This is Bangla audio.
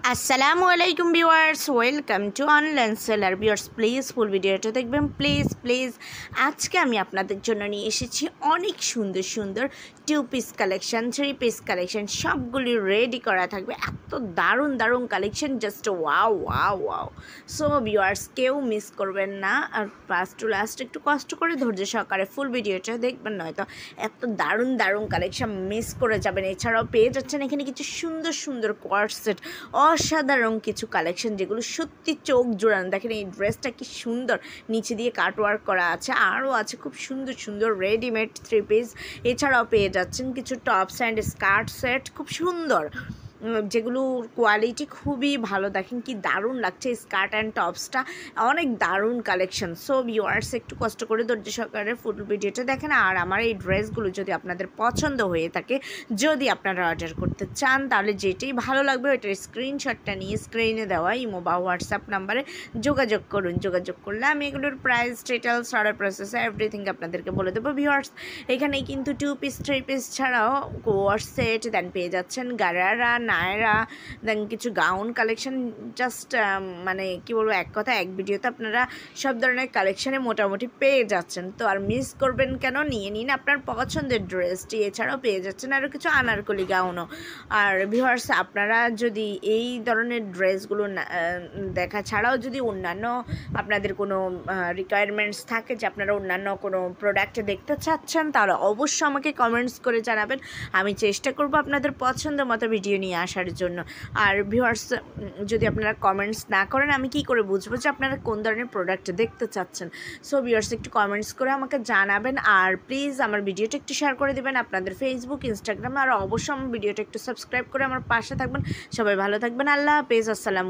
আসসালামু আলাইকুম viewers, welcome to online seller. Viewers please ফুল ভিডিওটা দেখবেন, প্লিজ। আজকে আমি আপনাদের জন্য নিয়ে এসেছি অনেক সুন্দর সুন্দর 2 পিস কালেকশন, 3 পিস কালেকশন, সবগুলি রেডি করা থাকবে। এত দারুণ collection, just wow. So viewers কেউ মিস করবেন না, আর ফার্স্ট টু লাস্ট একটু কষ্ট করে ধৈর্য সহকারে ফুল ভিডিওটা দেখবেন, নয়তো এত দারুণ কালেকশন মিস করে যাবেন। এছাড়াও পেয়ে যাচ্ছেন এখানে কিছু সুন্দর কোয়ার্ড সেট, অসাধারণ কিছু কালেকশন যেগুলো সত্যি চোখ জোড়ানো। দেখেন এই ড্রেসটা কি সুন্দর, নিচে দিয়ে কাটওয়ার্ক করা আছে, আরও আছে খুব সুন্দর রেডিমেড 3 পিস। এছাড়াও পেয়ে যাচ্ছেন কিছু টপস অ্যান্ড স্কার্ট সেট, খুব সুন্দর, যেগুলোর কোয়ালিটি খুবই ভালো। দেখেন কি দারুণ লাগছে স্কার্ট অ্যান্ড টপসটা, অনেক দারুণ কালেকশন। সো ভিউয়ার্স একটু কষ্ট করে ধৈর্য সহকারে ফুল ভিডিওটা দেখেন। আর আমার এই ড্রেসগুলো যদি আপনাদের পছন্দ হয়ে থাকে, যদি আপনারা অর্ডার করতে চান, তাহলে যেটাই ভালো লাগবে ওইটার স্ক্রিনশটটা নিয়ে স্ক্রিনে দেওয়া ইমো বা হোয়াটসঅ্যাপ নাম্বারে যোগাযোগ করুন। যোগাযোগ করলে আমি এগুলোর price, details, order process everything আপনাদেরকে বলে দেবো। ভিউয়ার্স এখানে কিন্তু 2 পিস 3 পিস ছাড়াও কোয়ার্ড সেট দেন পেয়ে যাচ্ছেন গারারা, নায়রা, দেন কিছু গাউন কালেকশন। জাস্ট মানে কি বলবো, এক কথা এক ভিডিওতে আপনারা সব ধরনের কালেকশানে মোটামুটি পেয়ে যাচ্ছেন। তো আর মিস করবেন কেন, নিয়ে নিন আপনার পছন্দের ড্রেসটি। এছাড়াও পেয়ে যাচ্ছেন আরও কিছু আনারকলি গাউনও। আর ভিউয়ার্স আপনারা যদি এই ধরনের ড্রেসগুলো দেখা ছাড়াও যদি অন্যান্য আপনাদের কোনো রিকোয়ারমেন্টস থাকে, যে আপনারা অন্যান্য কোনো প্রোডাক্ট দেখতে চাচ্ছেন, তাহলে অবশ্যই আমাকে কমেন্টস করে জানাবেন। আমি চেষ্টা করব আপনাদের পছন্দ মতো ভিডিও নিয়ে আসার জন্য। আর ভিউয়ার্স যদি আপনারা কমেন্টস না করেন, আমি কি করে বুঝবো যে আপনারা কোন ধরনের প্রোডাক্ট দেখতে চাচ্ছেন? সো ভিউয়ার্স একটু কমেন্টস করে আমাকে জানাবেন। আর প্লিজ আমার ভিডিওটা একটু শেয়ার করে দেবেন আপনাদের ফেসবুক, ইনস্টাগ্রামে। আর অবশ্যই আমার ভিডিওটা একটু সাবস্ক্রাইব করে আমার পাশে থাকবেন। সবাই ভালো থাকবেন, আল্লাহ হাফেজ, আসসালামু।